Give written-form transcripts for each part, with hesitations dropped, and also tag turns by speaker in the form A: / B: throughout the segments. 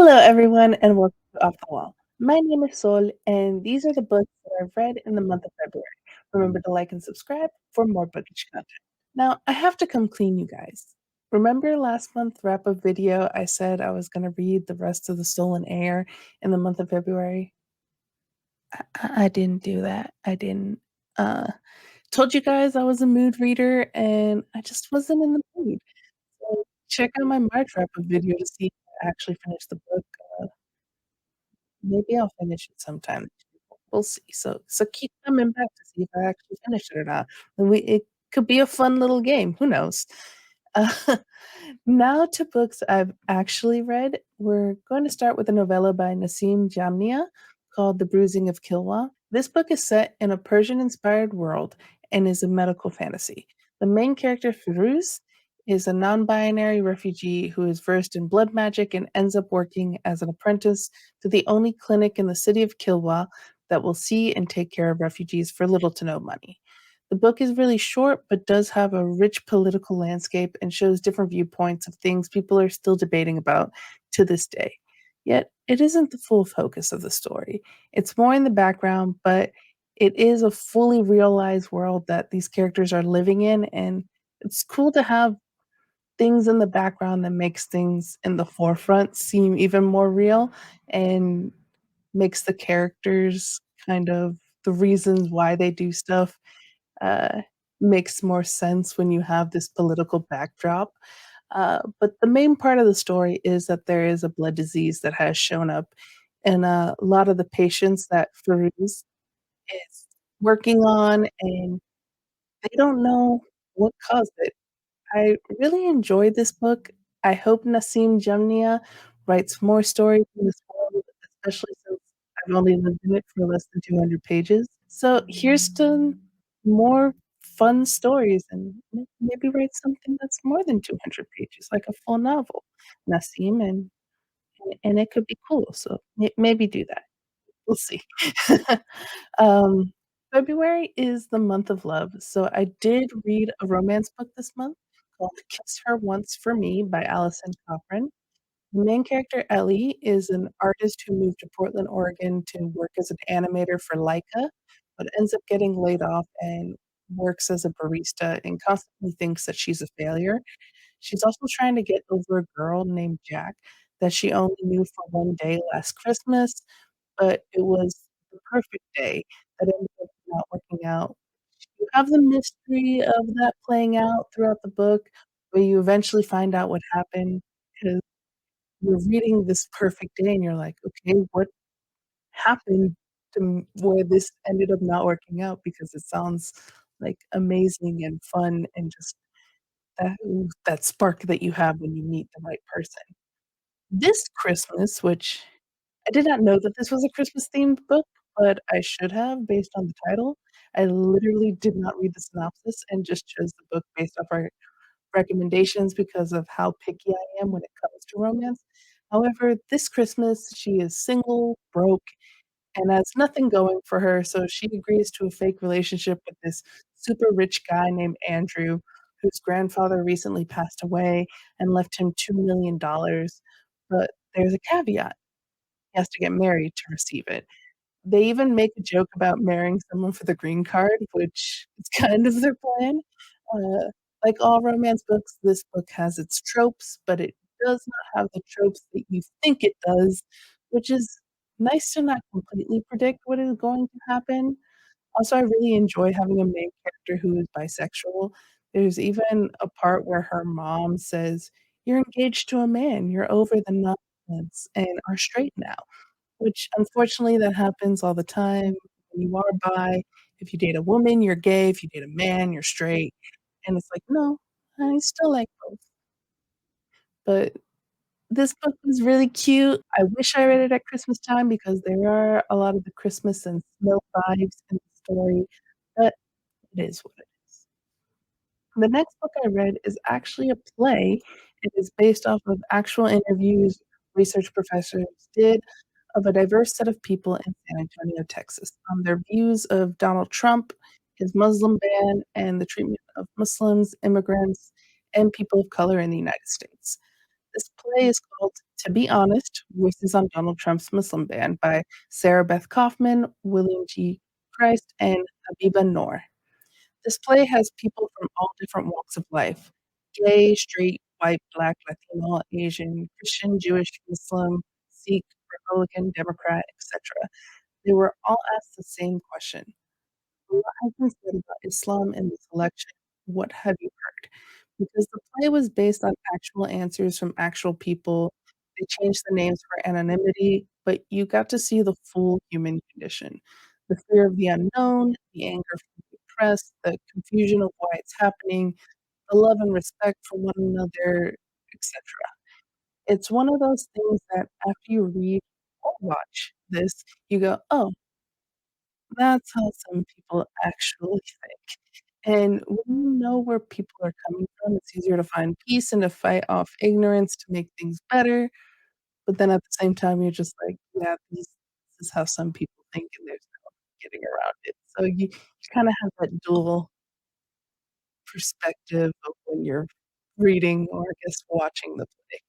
A: Hello, everyone, and welcome to Off the Wall. My name is Sol, and these are the books that I've read in the month of February. Remember to like and subscribe for more bookish content. Now, I have to come clean, you guys. Remember last month wrap up video? I said I was going to read the rest of the Stolen Air in the month of February. I didn't do that. I didn't. Uh, Told you guys I was a mood reader, and I just wasn't in the mood. So check out my March wrap up video to see if I actually finished the book. Uh, Maybe I'll finish it sometime. We'll see. So keep coming back to see if I actually finish it or not. And we it could be a fun little game. Who knows? Uh, Now to books I've actually read. We're going to start with a novella by Nassim Jamnia called The Bruising of Qilwa. This book is set in a Persian-inspired world and is a medical fantasy. The main character, Firuz, is a non-binary refugee who is versed in blood magic and ends up working as an apprentice to the only clinic in the city of Kilwa that will see and take care of refugees for little to no money. The book is really short, but does have a rich political landscape and shows different viewpoints of things people are still debating about to this day. Yet, it isn't the full focus of the story. It's more in the background, but it is a fully realized world that these characters are living in, and it's cool to have things in the background that makes things in the forefront seem even more real and makes the characters kind of the reasons why they do stuff uh, makes more sense when you have this political backdrop. But the main part of the story is that there is a blood disease that has shown up, and a lot of the patients that Farouz is working on, and they don't know what caused it. I really enjoyed this book. I hope Nassim Jamnia writes more stories in this world, especially since I've only lived in it for less than 200 pages. So here's to more fun stories and maybe write something that's more than 200 pages, like a full novel, Nassim, and it could be cool. So maybe do that. We'll see. Um, February is the month of love, so I did read a romance book this month called Kiss Her Once for Me by Allison Cochran. The main character, Ellie, is an artist who moved to Portland, Oregon to work as an animator for Leica, but ends up getting laid off and works as a barista and constantly thinks that she's a failure. She's also trying to get over a girl named Jack that she only knew for one day last Christmas, but it was the perfect day that ended up not working out. You have the mystery of that playing out throughout the book, where you eventually find out what happened, 'cause you're reading this perfect day and you're like, "Okay, what happened to where this ended up not working out?" Because it sounds, like, amazing and fun and just that spark that you have when you meet the right person. This Christmas, which I did not know that this was a Christmas-themed book, but I should have based on the title. I literally did not read the synopsis and just chose the book based off our recommendations because of how picky I am when it comes to romance. However, this Christmas, she is single, broke, and has nothing going for her, so she agrees to a fake relationship with this super rich guy named Andrew, whose grandfather recently passed away and left him $2,000,000, but there's a caveat. He has to get married to receive it. They even make a joke about marrying someone for the green card, which is kind of their plan. Uh, like all romance books, this book has its tropes, but it does not have the tropes that you think it does, which is nice to not completely predict what is going to happen. Also, I really enjoy having a main character who is bisexual. There's even a part where her mom says, "You're engaged to a man, you're over the nonsense and are straight now." Which unfortunately that happens all the time when you are bi. If you date a woman, you're gay. If you date a man, you're straight. And it's like, "No, I still like both." But this book was really cute. I wish I read it at Christmas time because there are a lot of the Christmas and snow vibes in the story, but it is what it is. The next book I read is actually a play. It is based off of actual interviews research professors did of a diverse set of people in San Antonio, Texas, on their views of Donald Trump, his Muslim ban, and the treatment of Muslims, immigrants, and people of color in the United States. This play is called To be honest, Voices on Donald Trump's Muslim Ban by Sarah Beth Kaufman, William G. Christ, and Habiba Noor. This play has people from all different walks of life: gay, straight, white, black, Latino, Asian, Christian, Jewish, Muslim, Sikh, Republican, Democrat, etc. They were all asked the same question: what has been said about Islam in this election? What have you heard? Because the play was based on actual answers from actual people. They changed the names for anonymity, but you got to see the full human condition. The fear of the unknown, the anger from the oppressed, the confusion of why it's happening, the love and respect for one another, etc. It's one of those things that after you read or watch this, you go, oh, that's how some people actually think. And when you know where people are coming from, it's easier to find peace and to fight off ignorance to make things better. But then at the same time, you're just like, yeah, this is how some people think, and there's no getting around it. So you kind of have that dual perspective of when you're reading or I guess watching the play.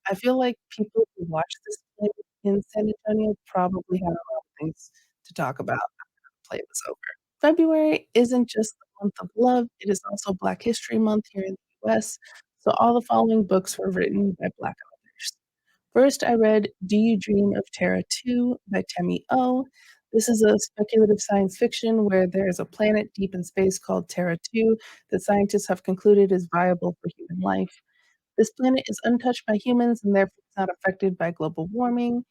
A: I feel like people who watch this play in San Antonio probably had a lot of things to talk about after the play was over. February isn't just the month of love, it is also Black History Month here in the US, so all the following books were written by Black authors. First, I read Do You Dream of Terra-Two by Temi O. This is a speculative science fiction where there is a planet deep in space called Terra-Two that scientists have concluded is viable for human life. This planet is untouched by humans and therefore it's not affected by global warming,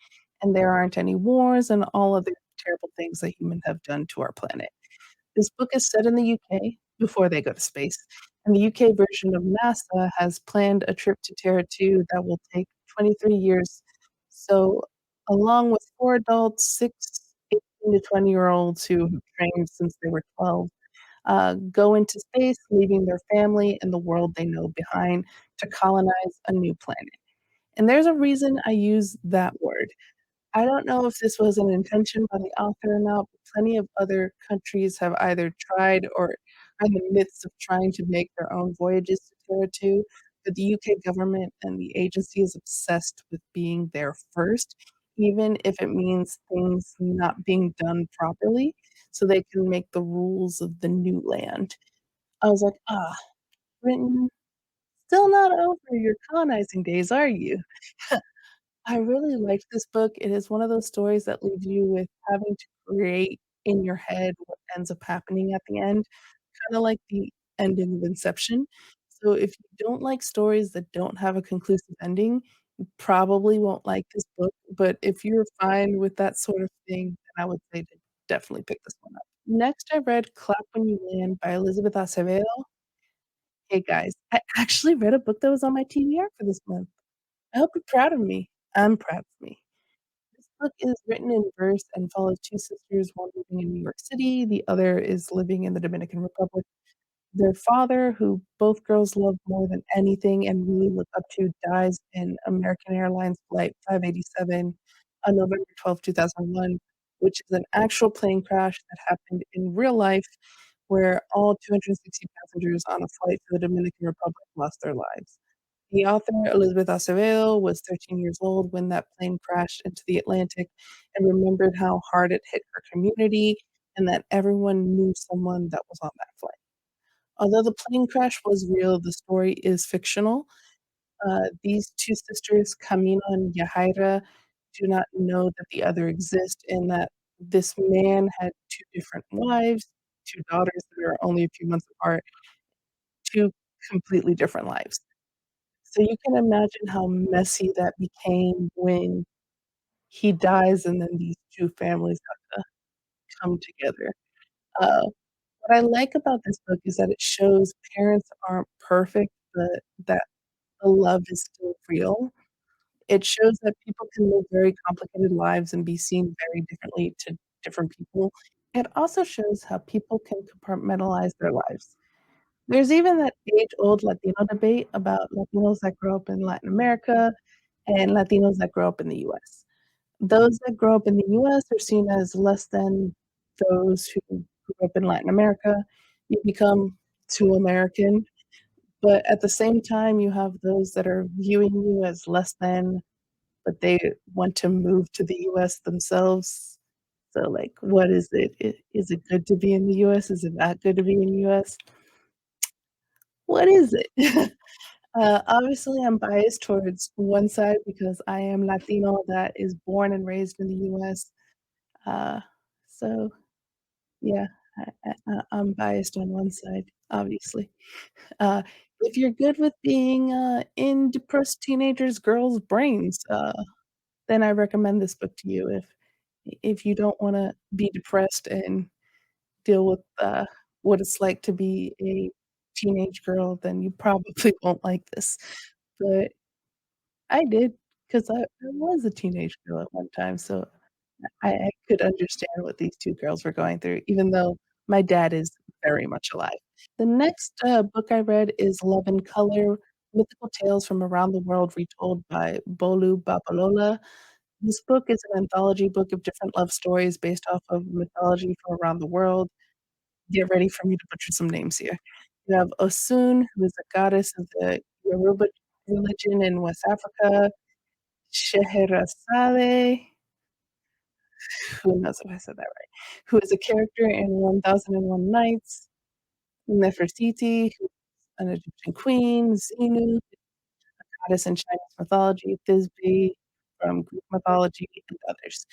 A: and there aren't any wars and all other terrible things that humans have done to our planet. This book is set in the UK before they go to space, and the UK version of NASA has planned a trip to Terra 2 that will take 23 years. So, along with 4 adults, 6 18 to 20-year-olds who have trained since they were 12, go into space, leaving their family and the world they know behind to colonize a new planet. And there's a reason I use that word. I don't know if this was an intention by the author or not, but plenty of other countries have either tried or are in the midst of trying to make their own voyages to Terra 2, but the UK government and the agency is obsessed with being there first, even if it means things not being done properly, so they can make the rules of the new land. I was like, "Ah, Britain, still not over your colonizing days, are you?" I really liked this book. It is one of those stories that leaves you with having to create in your head what ends up happening at the end, kinda like the ending of Inception. So if you don't like stories that don't have a conclusive ending, you probably won't like this book, but if you're fine with that sort of thing, then I would say to definitely pick this one up. Next, I read Clap When You Land by Elizabeth Acevedo. Hey, guys, I actually read a book that was on my TBR for this month. I hope you're proud of me. I'm proud of me. This book is written in verse and follows 2 sisters, one living in New York City, the other is living in the Dominican Republic. Their father, who both girls love more than anything and really look up to, dies in American Airlines Flight 587 on November 12th, 2001, which is an actual plane crash that happened in real life where all 260 passengers on a flight to the Dominican Republic lost their lives. The author, Elizabeth Acevedo, was 13 years old when that plane crashed into the Atlantic and remembered how hard it hit her community and that everyone knew someone that was on that flight. Although the plane crash was real, the story is fictional. These 2 sisters, Camila and Yahaira, do not know that the other exists and that this man had 2 different wives, 2 daughters that are only a few months apart, 2 completely different lives. So you can imagine how messy that became when he dies and then these 2 families have to come together. Uh, what I like about this book is that it shows parents aren't perfect, but that the love is still real. It shows that people can live very complicated lives and be seen very differently to different people. It also shows how people can compartmentalize their lives. There's even that age-old Latino debate about Latinos that grow up in Latin America and Latinos that grow up in the US. Those that grow up in the US are seen as less than those who grew up in Latin America. You become too American, but at the same time, you have those that are viewing you as less than, but they want to move to the US themselves. So, like, what is it? Is it good to be in the US? Is it not good to be in the US? What is it? Obviously, I'm biased towards one side because I am Latino that is born and raised in the US. Uh, so yeah, I'm biased on one side, obviously. Uh, if you're good with being, in depressed teenagers' girls' brains, then I recommend this book to you. If you don't wanna be depressed and deal with, what it's like to be a teenage girl, then you probably won't like this. But I did, 'cause I was a teenage girl at one time, so I could understand what these 2 girls were going through, even though my dad is very much alive. The next, book I read is Love and Color: Mythical Tales from Around the World Retold by Bolu Babalola. This book is an anthology book of different love stories based off of mythology from around the world. Get ready for me to butcher some names here. You have Osun, who is a goddess of the Yoruba religion in West Africa. Scheherazade, who knows if I said that right, who is a character in 1001 Nights. Nefertiti, who's an Egyptian queen. Xenu, goddess in Chinese mythology. Thisbe from Greek mythology, and others.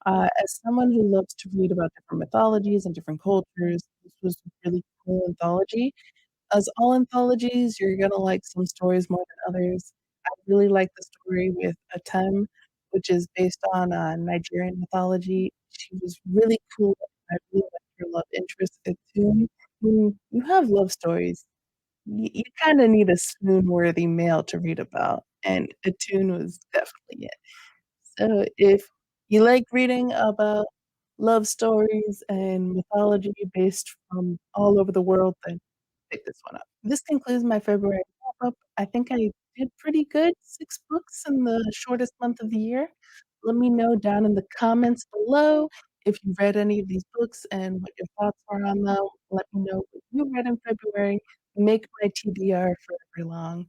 A: As someone who loves to read about different mythologies and different cultures, this was a really cool anthology. As all anthologies, you're gonna like some stories more than others. I really like the story with Atem, which is based on, Nigerian mythology. She was really cool. I really liked her love interest, Etum. When you have love stories, you kinda need a swoon-worthy male to read about, and Etum was definitely it. So if you like reading about love stories and mythology based from all over the world, then pick this one up. This concludes my February wrap-up. I think I did pretty good, 6 books in the shortest month of the year. Let me know down in the comments below if you read any of these books and what your thoughts are on them. Let me know what you read in February. Make my TBR forever long.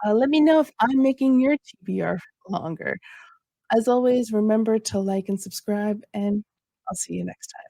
A: Let me know if I'm making your TBR longer. As always, remember to like and subscribe, and I'll see you next time.